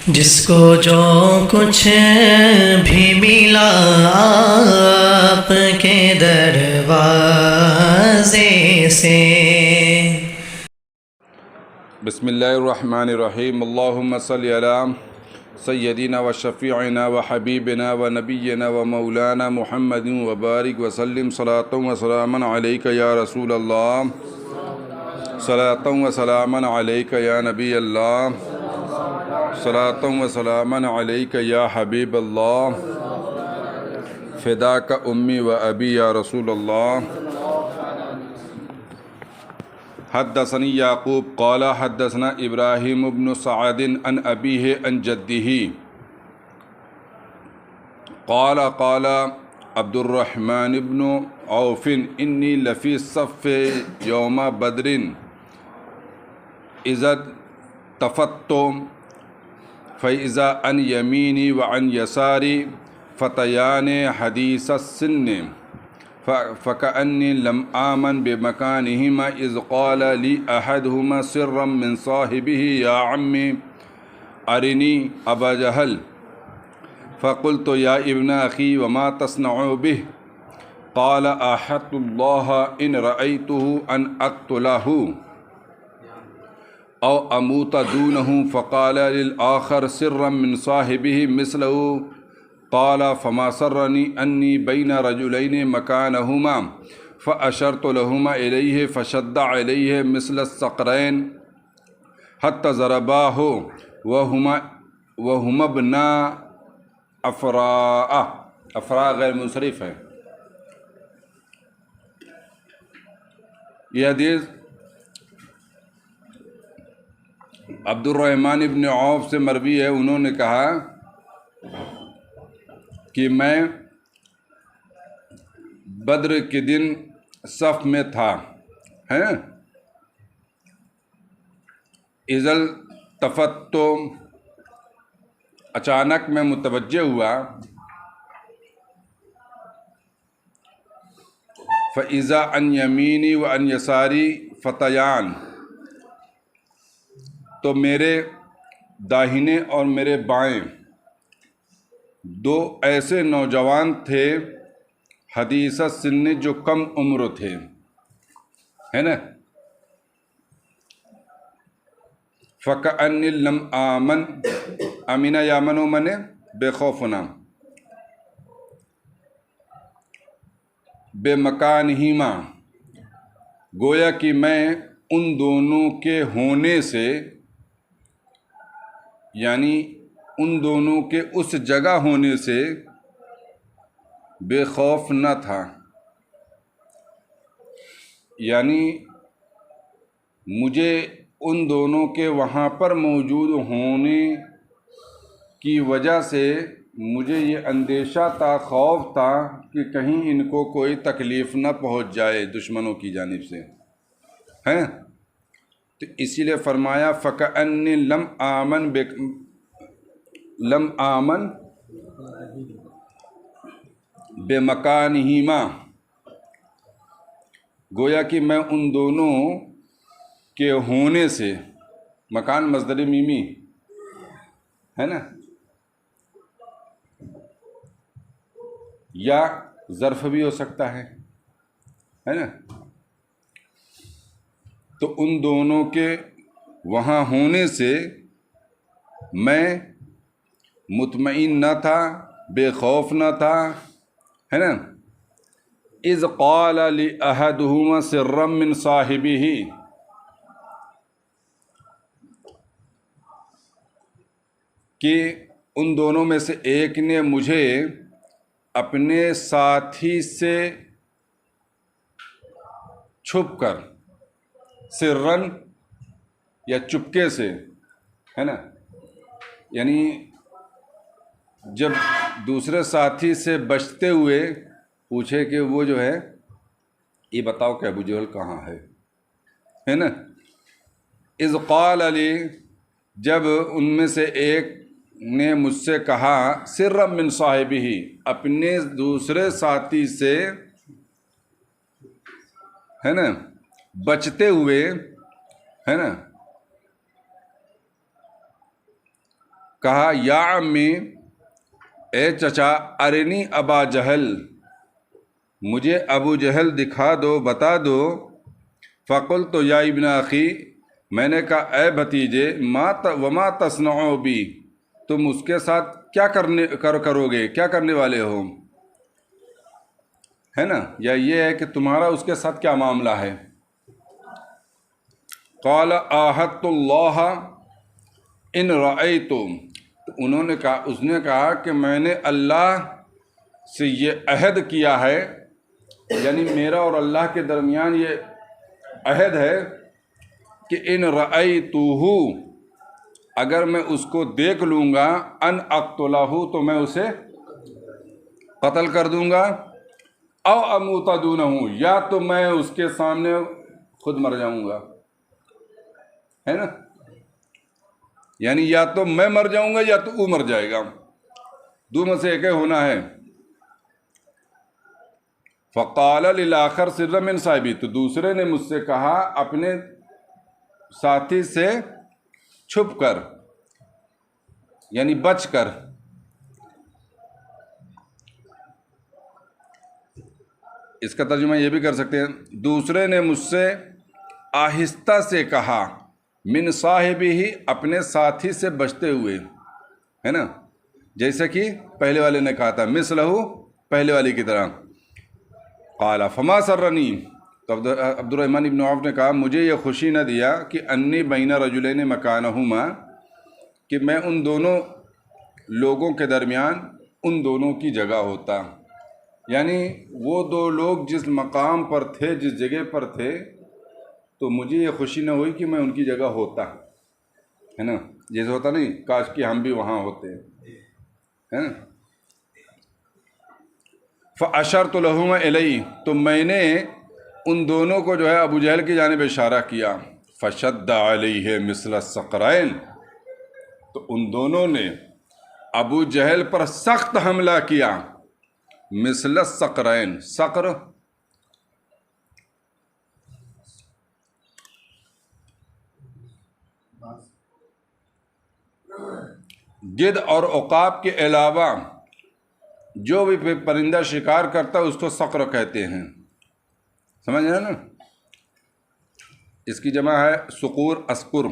جس کو جو کچھ بھی ملا آپ کے دروازے سے۔ بسم اللہ الرحمن الرحیم۔ اللہم صلی علی سیدنا و شفیعنا و حبیبنا و نبینا و مولانا محمد وبارک وسلم صلاۃ و سلاما علیک یا رسول اللہ، صلاۃ و سلاما علیک یا نبی اللہ، صلاۃ و سلاما علیک یا حبیب اللہ، فداک امی و ابی یا رسول اللہ۔ حدثني يعقوب قال حدثنا إبراهيم بن سعد عن أبيه عن جده قال قال عبد الرحمن بن عوف إني لفي الصف يوم بدر إذا التفت فإذا عن يميني وعن يساري فتيان حديث السن فكأني لم آمن بمكانهما إذ قال لي أحدهما سرا من صاحبه يا عمي أرني أبا جهل فقلت يا ابن أخي وما تصنع به قال أحدت الله إن رأيته أن أقتله أو أموت دونه فقال للآخر سرا من صاحبه مثله قال فما سرني أني بين رجلين مكانهما فأشرت لهما إليه فشد عليه مثل الصقرين حتى ضرباه وهما ابنا افراء غیر منصرف ہے۔ یہ حدیث عبد الرحمن ابن عوف سے مروی ہے۔ انہوں نے کہا کہ میں بدر کے دن صف میں تھا، اذل تفت، تو اچانک میں متوجہ ہوا، فَإِذَا عَنْ يَمِينِي وَعَنْ يَسَارِي فَتَيَانِ، تو میرے داہنے اور میرے بائیں دو ایسے نوجوان تھے حدیث السن، جو کم عمر تھے، ہے نا۔ فَكَأَنِّي لَمْ آمَنْ، امینہ یامن و من بے خوف ہونا، بے مکانہما، گویا کہ میں ان دونوں کے ہونے سے، یعنی ان دونوں کے اس جگہ ہونے سے بے خوف نہ تھا، یعنی مجھے ان دونوں کے وہاں پر موجود ہونے کی وجہ سے مجھے یہ اندیشہ تھا، خوف تھا کہ کہیں ان کو کوئی تکلیف نہ پہنچ جائے دشمنوں کی جانب سے، ہیں۔ تو اسی لیے فرمایا فَكَأَنِّي لم آمن بِمَكَانِهِمَا، گویا کہ میں ان دونوں کے ہونے سے، مکان مصدر میمی ہے نا، یا ظرف بھی ہو سکتا ہے نا، تو ان دونوں کے وہاں ہونے سے میں مطمئن نہ تھا، بے خوف نہ تھا، ہے نا۔ اذ قال لأحدهما سرا من صاحبه، کہ ان دونوں میں سے ایک نے مجھے اپنے ساتھی سے چھپ کر، سرن یا چپکے سے، ہے نا، یعنی جب دوسرے ساتھی سے بچتے ہوئے پوچھے کہ وہ جو ہے یہ بتاؤ کہ ابو جہل کہاں ہے نا۔ اذ قال علی، جب ان میں سے ایک نے مجھ سے کہا سرا من صاحبہ، اپنے دوسرے ساتھی سے، ہے نا، بچتے ہوئے، ہے نا، کہا یا عمی اے چچا ارنی ابا جہل مجھے ابو جہل دکھا دو بتا دو فقلت یا ابن اخی میں نے کہا اے بھتیجے وما تصنع بی تم اس کے ساتھ کیا کرو گے کیا کرنے والے ہو ہے نا یا یہ ہے کہ تمہارا اس کے ساتھ کیا معاملہ ہے قال عاہدت اللہ ان رأیتم انہوں نے کہا اس نے کہا کہ میں نے اللہ سے یہ عہد کیا ہے یعنی میرا اور اللہ کے درمیان یہ عہد ہے کہ ان رأیتہ اگر میں اس کو دیکھ لوں گا ان اقتلہ تو میں اسے قتل کر دوں گا او اموت دونہ یا تو میں اس کے سامنے خود مر جاؤں گا ہے نا یعنی یا تو میں مر جاؤں گا یا تو وہ مر جائے گا دو میں سے ایک ہونا ہے فقال للآخر سر من صاحبی تو دوسرے نے مجھ سے کہا اپنے ساتھی سے چھپ کر یعنی بچ کر اس کا ترجمہ یہ بھی کر سکتے ہیں دوسرے نے مجھ سے آہستہ سے کہا من صاحبی ہی اپنے ساتھی سے بچتے ہوئے ہے نا جیسے کہ پہلے والے نے کہا تھا مثلہ پہلے والی کی طرح قال فما سرنی تو عبد الرحمن ابن عوف نے کہا مجھے یہ خوشی نہ دیا کہ انی بین رجلین مکانہما کہ میں ان دونوں لوگوں کے درمیان ان دونوں کی جگہ ہوتا یعنی وہ دو لوگ جس مقام پر تھے جس جگہ پر تھے تو مجھے یہ خوشی نہ ہوئی کہ میں ان کی جگہ ہوتا ہے نا جیسے ہوتا نہیں کاش کہ ہم بھی وہاں ہوتے ہے نا فَأَشَرْتُ لَهُمَا إِلَيْهِ تو میں نے ان دونوں کو جو ہے ابو جہل کی جانب اشارہ کیا فَشَدَّ عَلَيْهِ مِثْلَ الصَّقْرَيْنِ تو ان دونوں نے ابو جہل پر سخت حملہ کیا مثل الصقرین صقر گدھ اور عقاب کے علاوہ جو بھی پرندہ شکار کرتا ہے اس کو صقر کہتے ہیں سمجھ رہے نا اس کی جمع ہے صقور اسقر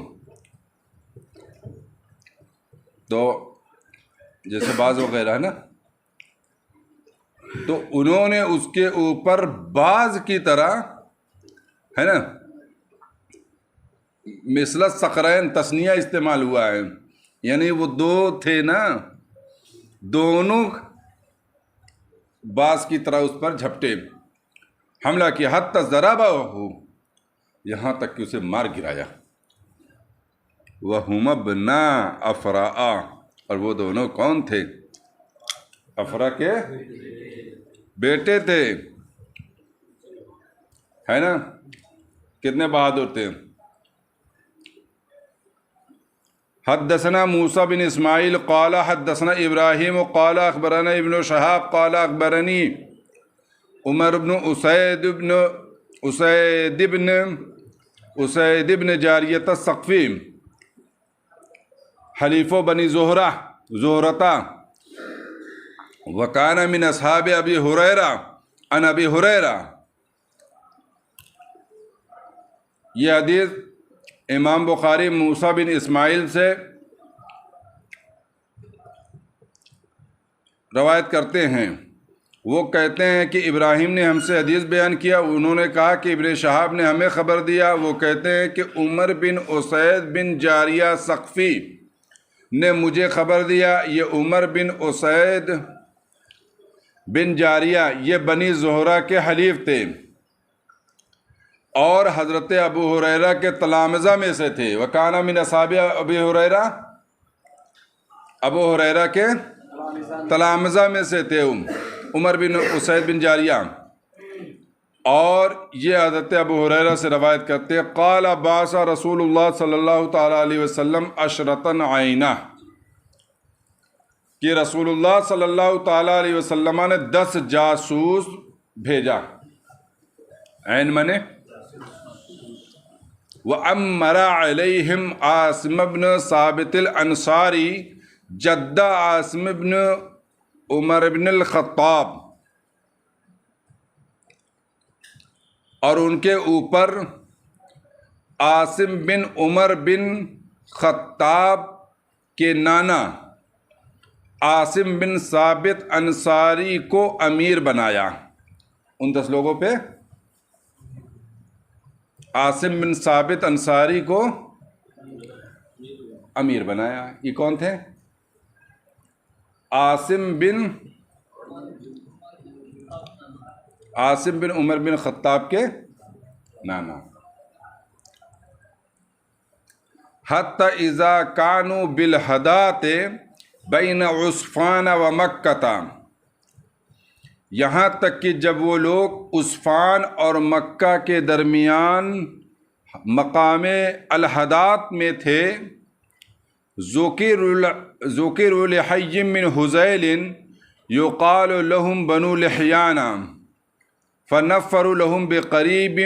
تو جیسے باز وغیرہ ہے نا تو انہوں نے اس کے اوپر باز کی طرح ہے نا مثل الصقرین تثنیہ استعمال ہوا ہے یعنی وہ دو تھے نا دونوں باز کی طرح اس پر جھپٹے حملہ کیا حتی ضربہ ہو یہاں تک کہ اسے مار گرایا وَهُمَا ابْنَا أَفْرَاءَ اور وہ دونوں کون تھے افرا کے بیٹے تھے ہے نا کتنے بہادر تھے حدثنا موسیٰ بن اسماعیل قال حدثنا ابراہیم قال اخبرنا ابن شہاب قال اخبرنی عمر بن اسید بن جاریت الثقفی حلیف بنی زہرتا وکان من اصحاب ابی ہریرہ عن ابی ہریرہ یہ حدیث امام بخاری موسیٰ بن اسماعیل سے روایت کرتے ہیں وہ کہتے ہیں کہ ابراہیم نے ہم سے حدیث بیان کیا انہوں نے کہا کہ ابن شہاب نے ہمیں خبر دیا وہ کہتے ہیں کہ عمر بن اسید بن جاریہ ثقفی نے مجھے خبر دیا یہ عمر بن اسید بن جاریہ یہ بنی زہرہ کے حلیف تھے اور حضرت ابو ہریرہ کے تلامذہ میں سے تھے وکانا من اصحاب ابی ہریرہ ابو ہریرہ کے تلامذہ میں سے تھے عمر بن اسید بن جاریہ اور یہ حضرت ابو ہریرہ سے روایت کرتے ہیں قال بعث رسول اللہ صلی اللہ تعالیٰ علیہ وسلم عشرۃ عینہ کہ رسول اللہ صلی اللہ تعالیٰ علیہ وسلم نے 10 جاسوس بھیجا عین منے وَأَمَّرَ عَلَيْهِمْ عاصم بن ثابت الانصاری جدہ عاصم بن عمر بن الخطاب، اور ان کے اوپر عاصم بن عمر بن خطاب کے نانا عاصم بن ثابت انصاری کو امیر بنایا۔ ان 10 لوگوں پہ عاصم بن ثابت انصاری کو امیر بنایا۔ یہ کون تھے؟ عاصم بن عمر بن خطاب کے نانا۔ حتی اذا کانوا بالحدات بین عسفان و مکہ، یہاں تک کہ جب وہ لوگ عسفان اور مکہ کے درمیان مقام الحدات میں تھے، ذکروا لحی من حذیل یقال لهم بنو لحیان فنفروا لهم بقریب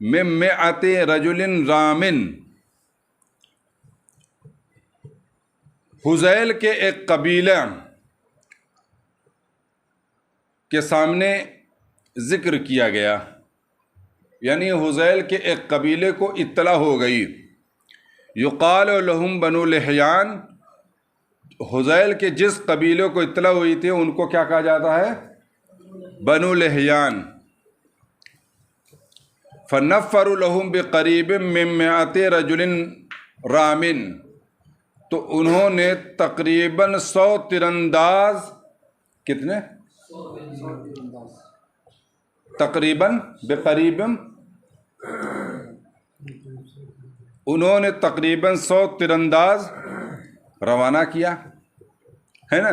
من 100 رجل رامن۔ حذیل کے ایک قبیلہ کے سامنے ذکر کیا گیا، یعنی حذیل کے ایک قبیلے کو اطلاع ہو گئی، یقال لهم بنو لحیان، حذیل کے جس قبیلے کو اطلاع ہوئی تھی ان کو کیا کہا جاتا ہے؟ بنو لحیان۔ فنفروا لهم بقریب من 100 رجل رامن، تو انہوں نے تقریباً 100 تیرانداز، کتنے؟ تقریباً بقریب، انہوں نے تقریباً 100 تیرانداز روانہ کیا، ہے نا۔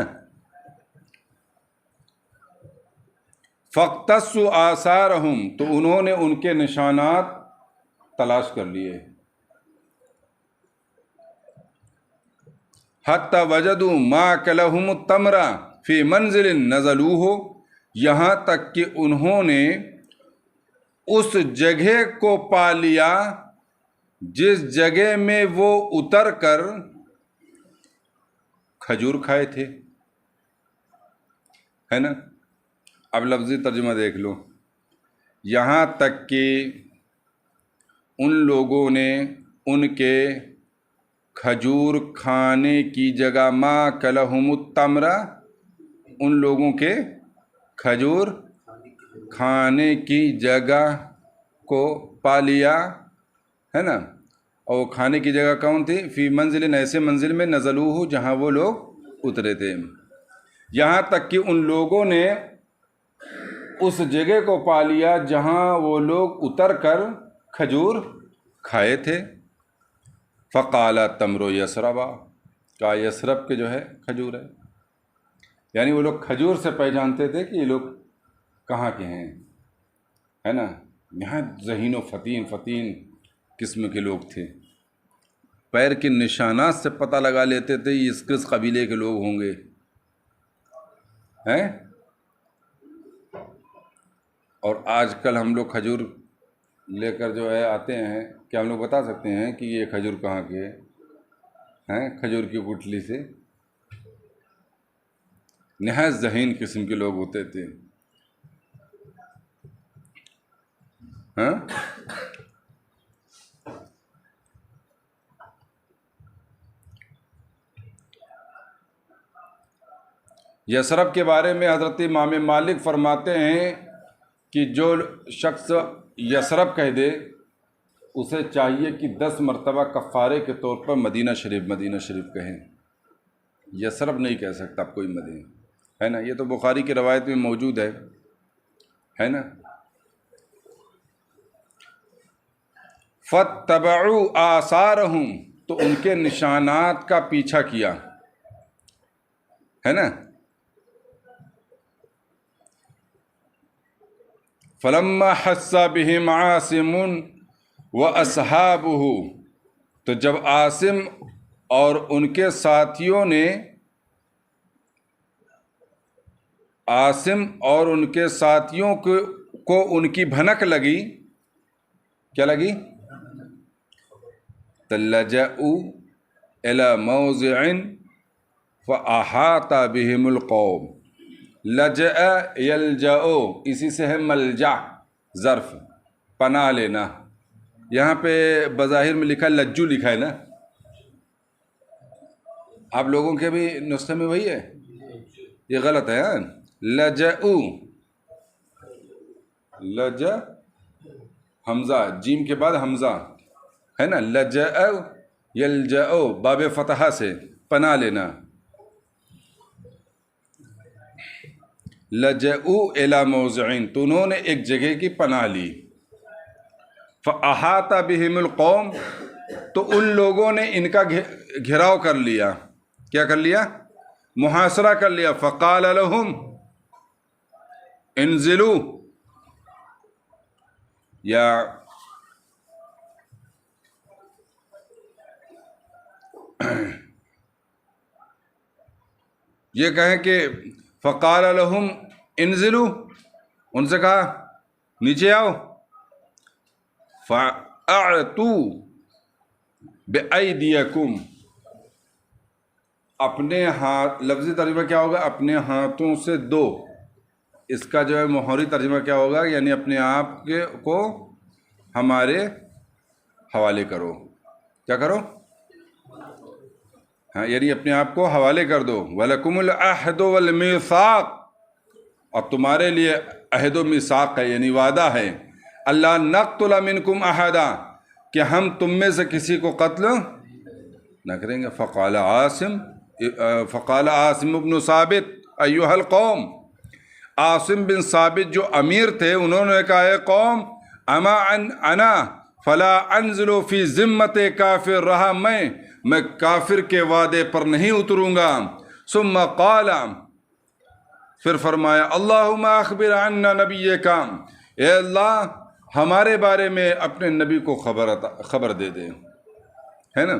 فاقتصوا آثارہم، تو انہوں نے ان کے نشانات تلاش کر لیے۔ حتی وجدوا ما کلہم التمر فی منزل نزلوہ، یہاں تک کہ انہوں نے اس جگہ کو پا لیا جس جگہ میں وہ اتر کر کھجور کھائے تھے، ہے نا۔ اب لفظی ترجمہ دیکھ لو، یہاں تک کہ ان لوگوں نے ان کے کھجور کھانے کی جگہ، ما کلہم التمر، ان لوگوں کے کھجور کھانے کی جگہ کو پا لیا، ہے نا۔ اور کھانے کی جگہ کون تھی؟ فی منزل، ایسے منزل میں نزلوہ جہاں وہ لوگ اترے تھے۔ یہاں تک کہ ان لوگوں نے اس جگہ کو پا لیا جہاں وہ لوگ اتر کر کھجور کھائے تھے۔ فقال تمر یثرب، کہا یثرب کے جو ہے کھجور ہے، یعنی وہ لوگ کھجور سے پہچانتے تھے کہ یہ لوگ کہاں کے ہیں، ہے نا۔ یہاں ذہین و فتین قسم کے لوگ تھے، پیر کے نشانات سے پتہ لگا لیتے تھے یہ کس قبیلے کے لوگ ہوں گے، ہیں۔ اور آج کل ہم لوگ کھجور لے کر جو ہے آتے ہیں، کیا ہم لوگ بتا سکتے ہیں کہ یہ کھجور کہاں کے ہیں؟ کھجور کی گٹھلی سے نہایت ذہین قسم کے لوگ ہوتے تھے، ہاں۔ یثرب کے بارے میں حضرت امام مالک فرماتے ہیں کہ جو شخص یثرب کہہ دے اسے چاہیے کہ 10 مرتبہ کفارے کے طور پر مدینہ شریف کہیں، یثرب نہیں کہہ سکتا کوئی مدینہ، ہے نا۔ یہ تو بخاری کی روایت میں موجود ہے نا۔ فاتبعوا آثارہم، تو ان کے نشانات کا پیچھا کیا، ہے نا۔ فلما حس بہم عاصم واصحابہ، تو جب عاصم اور ان کے ساتھیوں نے، عاصم اور ان کے ساتھیوں کو ان کی بھنک لگی، کیا لگی؟ لجأوا الی موضع فَأَحَاطَ بِهِمُ الْقَوْمُ، لجأ یلجأ اسی سے ہے ملجا، ظرف پناہ لینا. یہاں پہ بظاہر میں لکھا لجو لکھا ہے نا، آپ لوگوں کے بھی نسخے میں وہی ہے؟ یہ غلط ہے. لجأ، لج حمزہ، جیم کے بعد حمزہ ہے نا. لجأ یلجأ باب فتحہ سے پناہ لینا. لجأوا الی موضعین، تو انہوں نے ایک جگہ کی پناہ لی. فاحاط بہم القوم، تو ان لوگوں نے ان کا گھراؤ کر لیا. کیا کر لیا؟ محاصرہ کر لیا. فقال لهم انزلوا، یا یہ کہیں کہ فقال لهم انزلوا، ان سے کہا نیچے آؤ. فاعتوا بأیدیکم، اپنے ہاتھ، لفظی ترجمہ کیا ہوگا؟ اپنے ہاتھوں سے دو. اس کا جو ہے محوری ترجمہ کیا ہوگا؟ یعنی اپنے آپ کو ہمارے حوالے کرو. کیا کرو؟ ہاں، یعنی اپنے آپ کو حوالے کر دو. وَلَكُمُ الْعَهْدُ وَالْمِيثَاقُ، اور تمہارے لیے عہد و میثاق ہے، یعنی وعدہ ہے. اللہ نقتل منکم احدا، کہ ہم تم میں سے کسی کو قتل نہ کریں گے. فقال عاصم بن ثابت ایھا القوم، عاصم بن ثابت جو امیر تھے انہوں نے کہا اے قوم، اما انا فلا انزل فی ذمت کافر، رہا میں کافر کے وعدے پر نہیں اتروں گا. ثم قال، پھر فرمایا اللہم اخبر عنا نبیک، اے اللہ ہمارے بارے میں اپنے نبی کو خبر دے دے، ہے نا.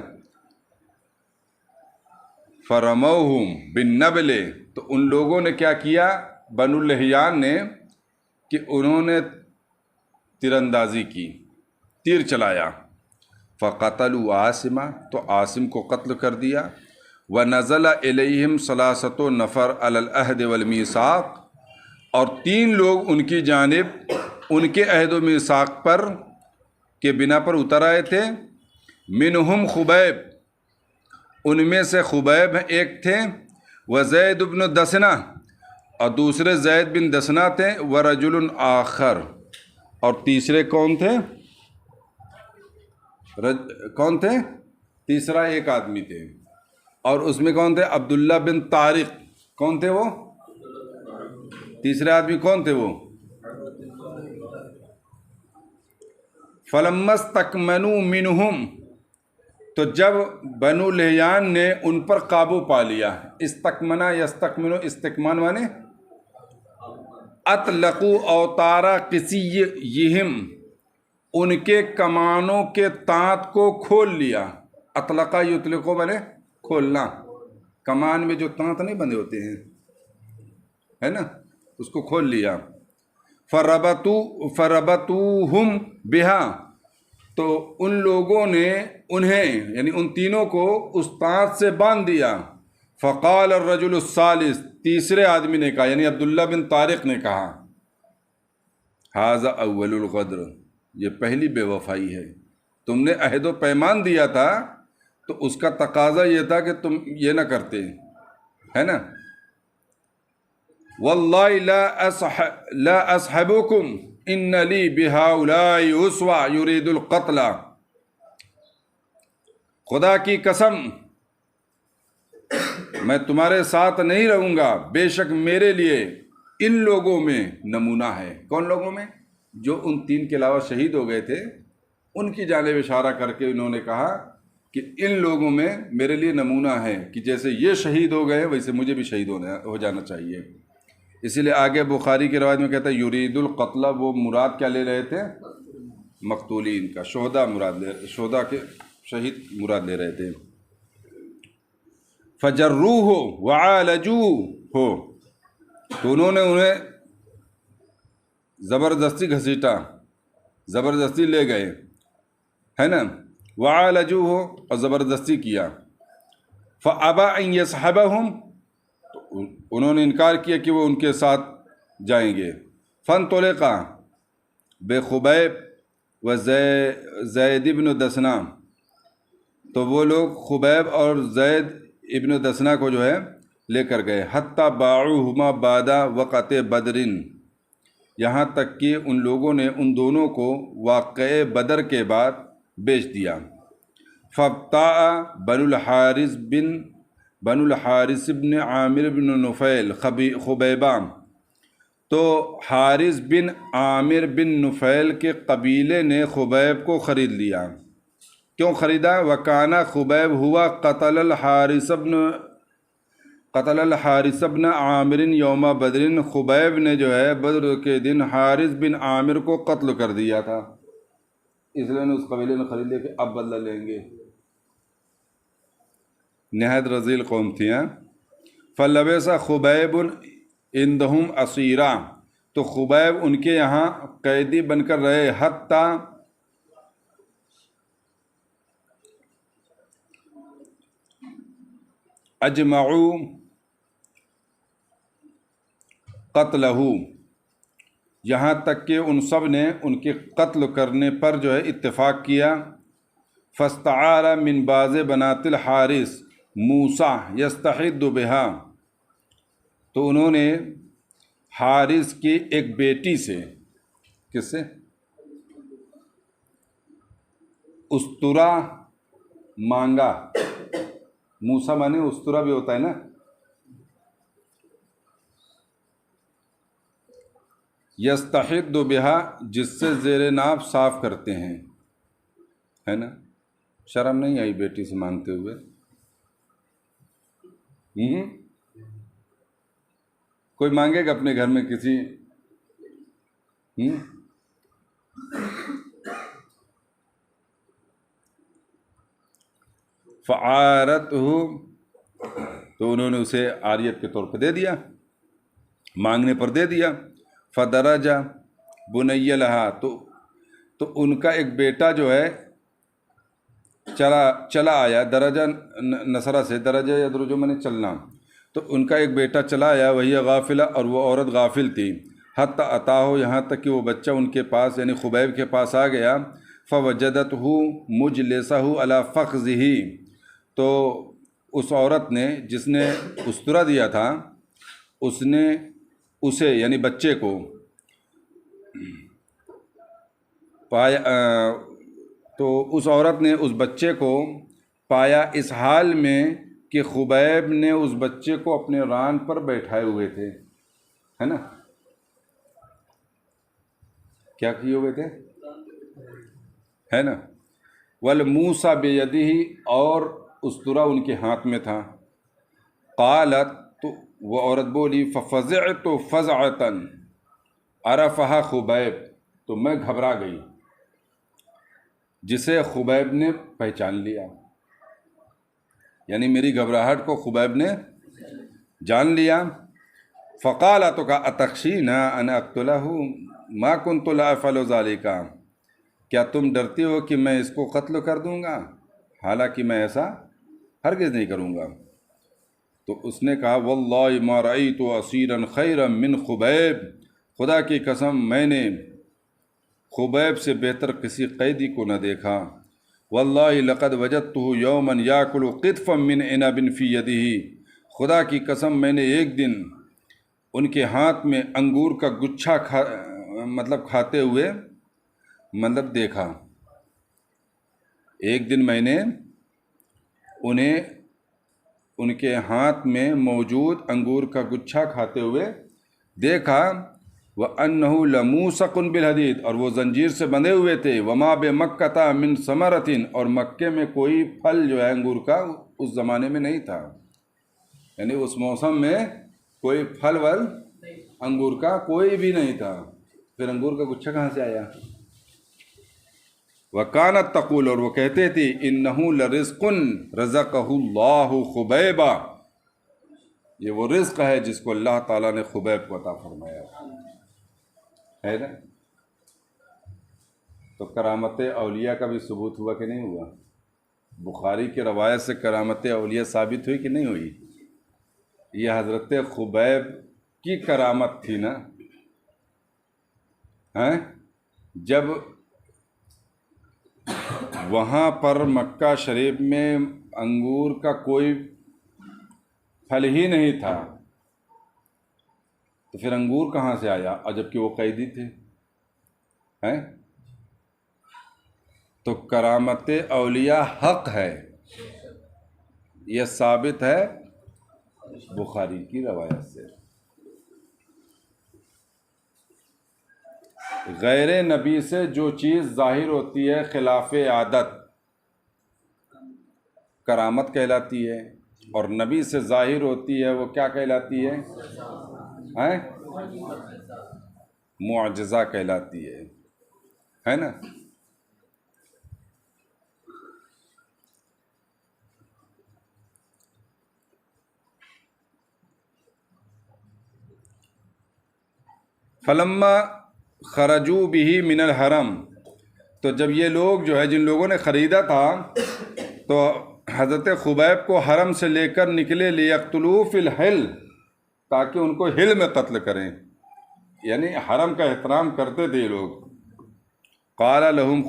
فرموہم بالنبل، تو ان لوگوں نے کیا کیا؟ بنو لحیان نے، کہ انہوں نے تیر اندازی کی، تیر چلایا. فقتلوا عاصمہ، تو عاصم کو قتل کر دیا. ونزل الیہم ثلاثۃ نفر علی العہد والمیثاق، اور 3 لوگ ان کی جانب ان کے عہد و میثاق پر کے بنا پر اتر آئے تھے. منہم خبیب، ان میں سے خبیب ایک تھے. وزید بن دسنہ، اور دوسرے زید بن دسنہ تھے. ورجل آخر، اور تیسرے کون تھے؟ کون تھے؟ تیسرا ایک آدمی تھے، اور اس میں کون تھے؟ عبداللہ بن طارق. کون تھے وہ؟ تیسرے آدمی کون تھے وہ؟ فلما استکمنوا منہم، تو جب بنو لحیان نے ان پر قابو پا لیا. استکمنا یستکمنو، استکمان مانے اطلقوا اوتارا قصیہم، ان کے کمانوں کے تانت کو کھول لیا. اطلقا یطلقو بنے کھولنا، کمان میں جو تانت نہیں بندے ہوتے ہیں ہے نا، اس کو کھول لیا. فربطوہم بہا، تو ان لوگوں نے انہیں، یعنی ان تینوں کو اس تانت سے باندھ دیا. فقال الرجل الثالث، تیسرے آدمی نے کہا، یعنی عبداللہ بن طارق نے کہا ھذا اول الغدر، یہ پہلی بے وفائی ہے. تم نے عہد و پیمان دیا تھا تو اس کا تقاضا یہ تھا کہ تم یہ نہ کرتے، ہے نا. واللہ لا اصحبکم ان لی بہؤلاء اسوہ یرید القتل، خدا کی قسم میں تمہارے ساتھ نہیں رہوں گا، بے شک میرے لیے ان لوگوں میں نمونہ ہے. کون لوگوں میں؟ جو ان 3 کے علاوہ شہید ہو گئے تھے، ان کی جانب اشارہ کر کے انہوں نے کہا کہ ان لوگوں میں میرے لیے نمونہ ہے، کہ جیسے یہ شہید ہو گئے ویسے مجھے بھی شہید ہو جانا چاہیے. اسی لیے آگے بخاری کی روایت میں کہتا ہے یرید القتل، وہ مراد کیا لے رہے تھے؟ مقتولین کا، شہداء کے شہید مراد لے رہے تھے. فجروہ وعالجوہ، تو انہوں نے انہیں زبردستی گھسیٹا، زبردستی لے گئے، ہے نا. وعالجوہ، اور زبردستی کیا. فَأَبَى أَن يَصْحَبَهُمْ، تو انہوں نے انکار کیا کہ وہ ان کے ساتھ جائیں گے. فَانْطَلَقَا بِخُبَیب وزید ابن دسنا، تو وہ لوگ خبیب اور زید ابن دسنا کو جو ہے لے کر گئے. حتیٰ باعوہما بعد وقت بدرن، یہاں تک کہ ان لوگوں نے ان دونوں کو واقعہ بدر کے بعد بیچ دیا. فابتاع بنو الحارث بن عامر بن نفیل خبیبہ، تو حارث بن عامر بن نفیل کے قبیلے نے خبیب کو خرید لیا. کیوں خریدا؟ وکانا خبیب ہوا قتل الحارث بن عامر یوم بدر، خبیب نے جو ہے بدر کے دن حارث بن عامر کو قتل کر دیا تھا، اس لیے اس قبیلے نے خرید لیا کہ اب بدلہ لیں گے. نہایت رذیل قوم تھی. فلبث خبیب عندہم اسیرا، تو خبیب ان کے یہاں قیدی بن کر رہے. حتیٰ اجمعوا قتلہ، یہاں تک کہ ان سب نے ان کے قتل کرنے پر جو ہے اتفاق کیا. فاستعار من بعض بنات الحارث موسیٰ یستحد بہا، تو انہوں نے حارث کی ایک بیٹی سے، کس سے؟ استرا مانگا. موسیٰ مانے استرا بھی ہوتا ہے نا. یستحد بہا، جس سے زیر ناف صاف کرتے ہیں، ہے نا. شرم نہیں آئی بیٹی سے مانگتے ہوئے؟ کوئی مانگے گا اپنے گھر میں کسی؟ فعارتہ، تو انہوں نے اسے عاریت کے طور پہ دے دیا، مانگنے پر دے دیا. فدرج بنی لہا، تو ان کا ایک بیٹا جو ہے چلا آیا. درجہ نصرہ سے، درجہ یا درجہ میں نے چلنا، تو ان کا ایک بیٹا چلا آیا. وہی غافلہ، اور وہ عورت غافل تھی. حتی اتاہو، یہاں تک کہ وہ بچہ ان کے پاس یعنی خبیب کے پاس آ گیا. فوجدتہ مجلسہ علی فخذہ، تو اس عورت نے جس نے استرا دیا تھا، اس نے اسے یعنی بچے کو پایا، تو اس عورت نے اس بچے کو پایا اس حال میں کہ خبیب نے اس بچے کو اپنے ران پر بیٹھائے ہوئے تھے، ہے نا. کیا کیے ہوئے تھے؟ ہے نا. والموسیٰ بیدہ، اور استرا ان کے ہاتھ میں تھا. قالت، تو وہ عورت بولی، ففزعت فزعتا عرفہا خبیب، تو میں گھبرا گئی جسے خبیب نے پہچان لیا، یعنی میری گھبراہٹ کو خبیب نے جان لیا. فقال، تو کہا، اتخشین ان اقتلہ ما کنت لا افعل ذلک، کیا تم ڈرتی ہو کہ میں اس کو قتل کر دوں گا، حالانکہ میں ایسا ہرگز نہیں کروں گا. تو اس نے کہا، واللہ ما رأیت اسیرا خیرا من خبیب، خدا کی قسم میں نے خبیب سے بہتر کسی قیدی کو نہ دیکھا. واللہ لقد وجدتہ یوما یاکل قطفا من عنب فی یدہ، خدا کی قسم میں نے ایک دن ان کے ہاتھ میں انگور کا گچھا کھاتے ہوئے دیکھا. ایک دن میں نے انہیں ان کے ہاتھ میں موجود انگور کا گچھا کھاتے ہوئے دیکھا. وَأَنَّهُ لَمُوسَقٌ بِالْحَدِيدِ، اور وہ زنجیر سے بندھے ہوئے تھے. وَمَا بِمَكَّةَ مِن ثَمَرَةٍ، اور مکے میں کوئی پھل جو ہے انگور کا اس زمانے میں نہیں تھا، یعنی اس موسم میں کوئی پھل انگور کا کوئی بھی نہیں تھا. پھر انگور کا گچھا کہاں سے آیا؟ وَكَانَتْ تَقُولُ، اور وہ کہتے تھے، إِنَّهُ لَرِزْقٌ رَزَقَهُ اللَّهُ خُبَيْبًا، یہ وہ رزق ہے جس کو اللہ تعالیٰ نے خبیب کو عطا فرمایا ہے نا. تو کرامت اولیاء کا بھی ثبوت ہوا کہ نہیں ہوا؟ بخاری کی روایت سے کرامت اولیاء ثابت ہوئی کہ نہیں ہوئی؟ یہ حضرت خبیب کی کرامت تھی نا، ہیں؟ جب وہاں پر مکہ شریف میں انگور کا کوئی پھل ہی نہیں تھا تو پھر انگور کہاں سے آیا؟ اور جبکہ وہ قیدی تھے، ہیں؟ تو کرامت اولیاء حق ہے، یہ ثابت ہے بخاری کی روایت سے۔ غیر نبی سے جو چیز ظاہر ہوتی ہے خلاف عادت کرامت کہلاتی ہے، اور نبی سے ظاہر ہوتی ہے وہ کیا کہلاتی ہے؟ ہیں؟ معجزہ کہلاتی ہے نا؟ فلما خرجوا به من الحرم، تو جب یہ لوگ جو ہے جن لوگوں نے خریدا تھا تو حضرت خبیب کو حرم سے لے کر نکلے، لیقتلوا فی الحل، تاکہ ان کو ہل میں قتل کریں، یعنی حرم کا احترام کرتے تھے یہ لوگ۔ قال لهم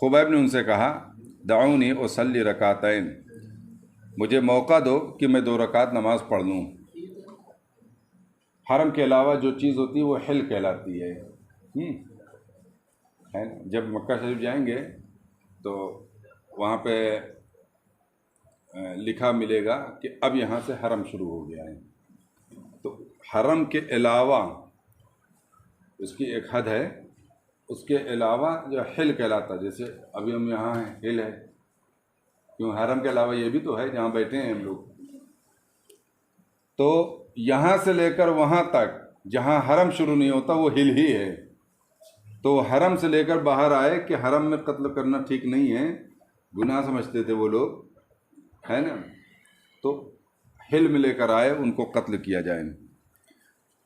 خبیب نے ان سے کہا دعونی اصلی رکعتین، مجھے موقع دو کہ میں 2 رکعت نماز پڑھ لوں۔ حرم کے علاوہ جو چیز ہوتی ہے وہ حل کہلاتی ہے نا؟ جب مکہ شریف جائیں گے تو وہاں پہ لکھا ملے گا کہ اب یہاں سے حرم شروع ہو گیا ہے، تو حرم کے علاوہ اس کی ایک حد ہے، اس کے علاوہ جو حل کہلاتا ہے، جیسے ابھی ہم یہاں ہیں حل ہے، کیوں حرم کے علاوہ یہ بھی تو ہے جہاں بیٹھے ہیں ہم لوگ، تو یہاں سے لے کر وہاں تک جہاں حرم شروع نہیں ہوتا وہ حل ہی ہے۔ تو حرم سے لے کر باہر آئے کہ حرم میں قتل کرنا ٹھیک نہیں ہے، گناہ سمجھتے تھے وہ لوگ، ہے نا؟ تو حل میں لے کر آئے ان کو قتل کیا جائے۔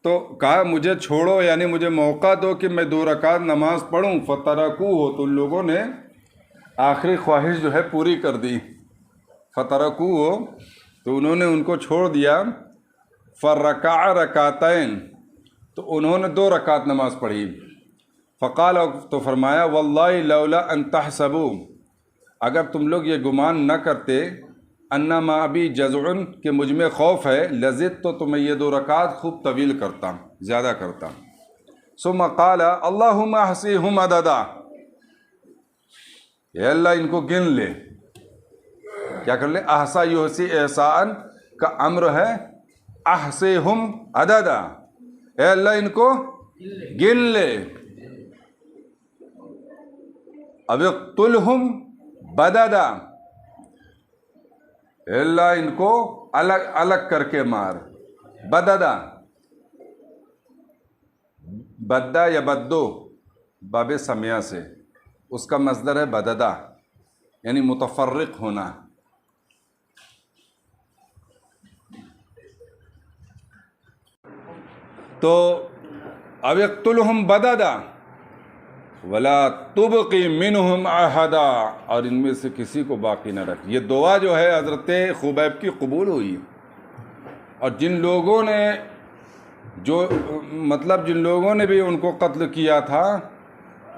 تو کہا مجھے چھوڑو، یعنی مجھے موقع دو کہ میں 2 رکعت نماز پڑھوں۔ فترکوہ، تو ان لوگوں نے آخری خواہش جو ہے پوری کر دی۔ فترکوہ، تو انہوں نے ان کو چھوڑ دیا۔ فرکع رکعتین، تو انہوں نے 2 رکعت نماز پڑھی۔ فقال، تو فرمایا واللہ لولا ان تحسبوا، اگر تم لوگ یہ گمان نہ کرتے انما ابی جزع، کہ مجھ میں خوف ہے، لزدت، تو میں یہ 2 رکعت خوب طویل کرتا، زیادہ کرتا۔ ثم قال اللہم احصیہم عددا، اے اللہ ان کو گن لے، کیا کر لے؟ احصا یحصی احصاء کا امر ہے، احصیہم عددا، اے اللہ ان کو گن لے۔ اب اقتلہم بددا، اے اللہ ان کو الگ الگ کر کے مار۔ بددا، بددا یا بدو باب سمیہ سے، اس کا مصدر ہے بددا، یعنی متفرق ہونا۔ تو اب اقتلہم بددا ولا تبقی منہم احدا، اور ان میں سے کسی کو باقی نہ رکھ۔ یہ دعا جو ہے حضرت خبیب کی قبول ہوئی، اور جن لوگوں نے جن لوگوں نے بھی ان کو قتل کیا تھا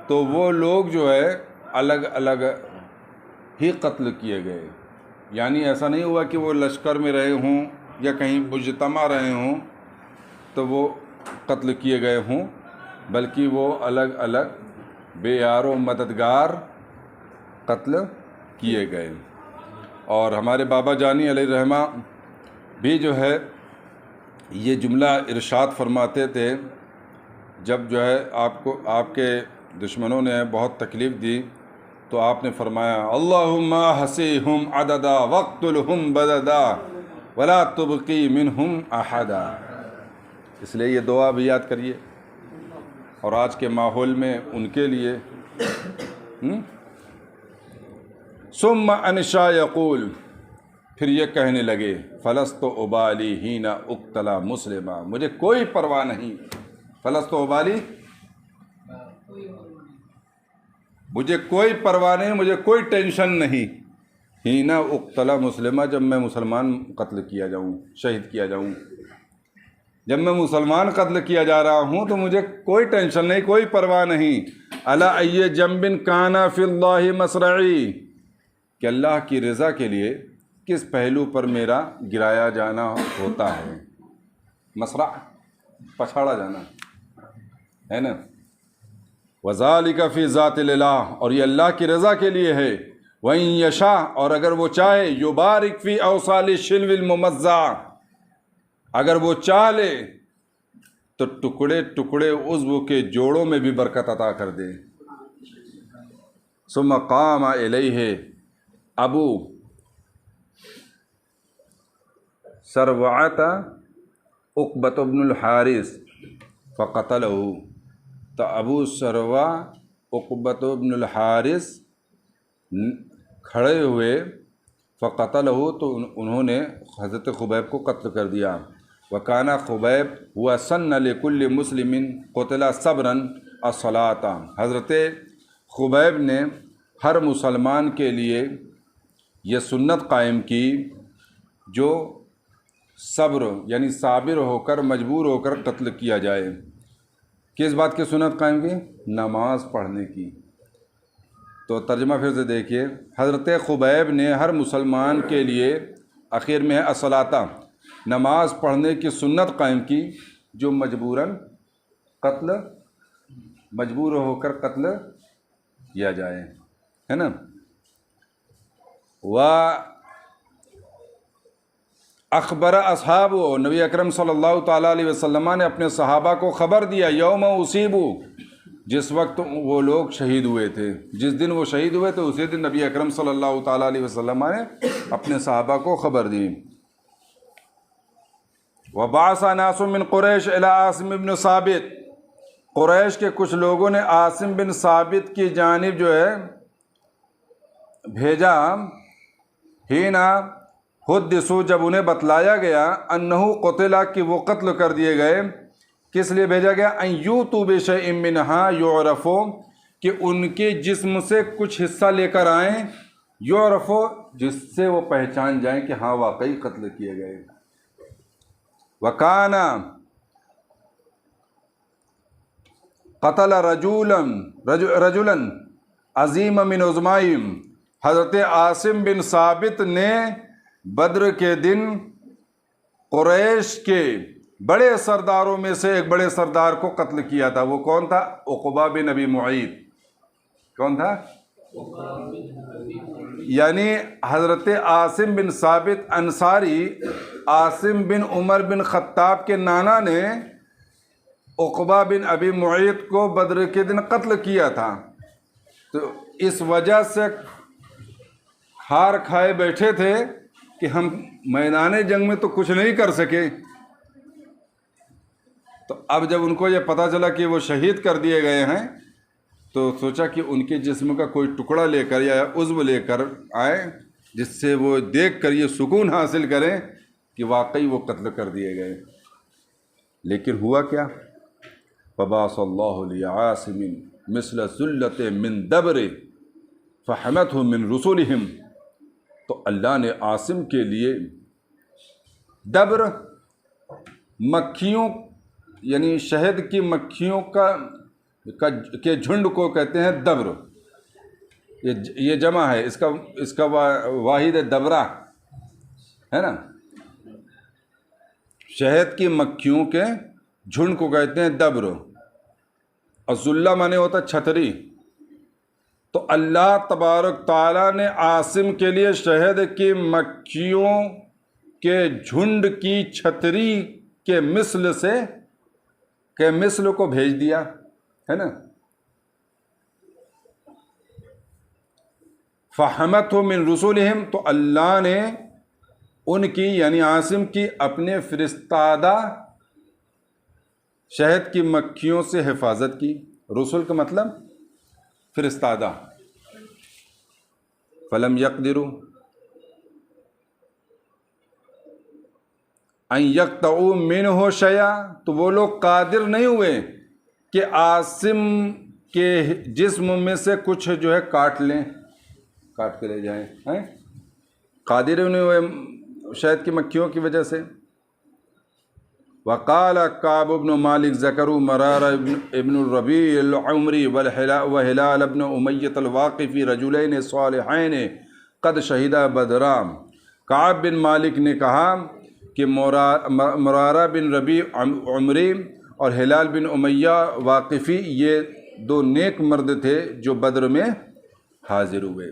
تو وہ لوگ جو ہے الگ الگ ہی قتل کیے گئے، یعنی ایسا نہیں ہوا کہ وہ لشکر میں رہے ہوں یا کہیں مجتمع رہے ہوں تو وہ قتل کیے گئے ہوں، بلکہ وہ الگ الگ بے یار و مددگار قتل کیے گئے۔ اور ہمارے بابا جانی علیہ الرحمہ بھی جو ہے یہ جملہ ارشاد فرماتے تھے، جب جو ہے آپ کے دشمنوں نے بہت تکلیف دی تو آپ نے فرمایا اللہم احصیہم عددا واقتلہم بددا ولا تبقی منہم احدا۔ اس لیے یہ دعا بھی یاد کریے، اور آج کے ماحول میں ان کے لیے ثم انشا یقول، پھر یہ کہنے لگے فلست ابالی حین اقتلا مسلما، مجھے کوئی پرواہ نہیں، فلست ابالی، مجھے کوئی پرواہ نہیں، مجھے کوئی ٹینشن نہیں، ہینا اقتلا مسلمہ، جب میں مسلمان قتل کیا جاؤں، شہید کیا جاؤں، جب میں مسلمان قتل کیا جا رہا ہوں تو مجھے کوئی ٹینشن نہیں، کوئی پرواہ نہیں. الا ای جنب کانا فی اللہ مصرعی، کہ اللہ کی رضا کے لیے کس پہلو پر میرا گرایا جانا ہوتا ہے. مصرع پچھاڑا جانا ہے نا. وذالک فی ذات الالہ، اور یہ اللہ کی رضا کے لیے ہے. وَإِن یشاء، اور اگر وہ چاہے، یبارک فی اوصال الشلو الممزع، اگر وہ چاہ لے تو ٹکڑے ٹکڑے عضو کے جوڑوں میں بھی برکت عطا کر دے. ثم قام الیہ ابو سروعۃ عقبۃ بن الحارث فقتلہ، تو ابو سروع عقبۃ بن الحارث کھڑے ہوئے، فقتلہ، تو انہوں نے حضرت خبیب کو قتل کر دیا. وکانہ خبیب ہوا سن لکل مسلم قتل صبرا الصلاۃ، حضرت خبیب نے ہر مسلمان کے لیے یہ سنت قائم کی جو صبر یعنی صابر ہو کر، مجبور ہو کر قتل کیا جائے. کس بات کی سنت قائم کی؟ نماز پڑھنے کی. تو ترجمہ پھر سے دیکھیے، حضرت خبیب نے ہر مسلمان کے لیے، آخر میں ہے الصلاۃ، نماز پڑھنے کی سنت قائم کی جو مجبور ہو کر قتل کیا جائے، ہے نا. اخبر اصحاب، نبی اکرم صلی اللہ تعالیٰ علیہ وسلم نے اپنے صحابہ کو خبر دیا، یوم اصیبوا، جس وقت وہ لوگ شہید ہوئے تھے، جس دن وہ شہید ہوئے تھے اسی دن نبی اکرم صلی اللہ تعالیٰ علیہ وسلم نے اپنے صحابہ کو خبر دی. وبعث ناس من قریش الی عاصم بن ثابت، قریش کے کچھ لوگوں نے عاصم بن ثابت کی جانب جو ہے بھیجا. ہینا حدثوا، جب انہیں بتلایا گیا، انہ قتل، کہ وہ قتل کر دیے گئے. کس لیے بھیجا گیا؟ ان یؤتوا بشیء منھا یعرف، کہ ان کے جسم سے کچھ حصہ لے کر آئیں، یعرف، جس سے وہ پہچان جائیں کہ ہاں واقعی قتل کیے گئے. وکانا قتل رجلا عظیم من عظمائهم، حضرت عاصم بن ثابت نے بدر کے دن قریش کے بڑے سرداروں میں سے ایک بڑے سردار کو قتل کیا تھا. وہ کون تھا؟ عقبہ بن ابی معیط. کون تھا؟ یعنی حضرت عاصم بن ثابت انصاری، عاصم بن عمر بن خطاب کے نانا نے عقبہ بن ابی معیط کو بدر کے دن قتل کیا تھا. تو اس وجہ سے ہار کھائے بیٹھے تھے کہ ہم میدان جنگ میں تو کچھ نہیں کر سکے. تو اب جب ان کو یہ پتہ چلا کہ وہ شہید کر دیے گئے ہیں تو سوچا کہ ان کے جسم کا کوئی ٹکڑا لے کر یا عضو لے کر آئے، جس سے وہ دیکھ کر یہ سکون حاصل کریں کہ واقعی وہ قتل کر دیے گئے. لیکن ہوا کیا؟ فبعث اللہ لعاصم مثل ذلۃ من دبر فحمته من رسلهم، تو اللہ نے عاصم کے لیے دبر، مکھیوں یعنی شہد کی مکھیوں کے جھنڈ کو کہتے ہیں دبر. یہ جمع ہے، اس کا واحد دبرہ ہے نا. شہد کی مکھیوں کے جھنڈ کو کہتے ہیں دبر، اور ذلہ مانے ہوتا چھتری. تو اللہ تبارک تعالیٰ نے عاصم کے لیے شہد کی مکھیوں کے جھنڈ کی چھتری کے مثل کو بھیج دیا، ہے نا. فحمته من رسولهم، تو اللہ نے ان کی یعنی عاصم کی اپنے فرستادہ شہد کی مکھیوں سے حفاظت کی. رسول کا مطلب فرستادہ. فلم یقدروا ان یقطعوا منہ شیئا، تو وہ لوگ قادر نہیں ہوئے کہ عاصم کے جسم میں سے کچھ جو ہے کاٹ کے لے جائیں. قادر نہیں ہوئے شہد کی مکھیوں کی وجہ سے. وقال کعب بن مالک ذکروا مرار ابن الربیع العمری وہلال ابن امیۃ الواقفی رجلین صالحین قد شہدا بدرا. کعب بن مالک نے کہا کہ مرارہ بن ربیع عمری اور ہلال بن امیہ واقفی یہ دو نیک مرد تھے جو بدر میں حاضر ہوئے.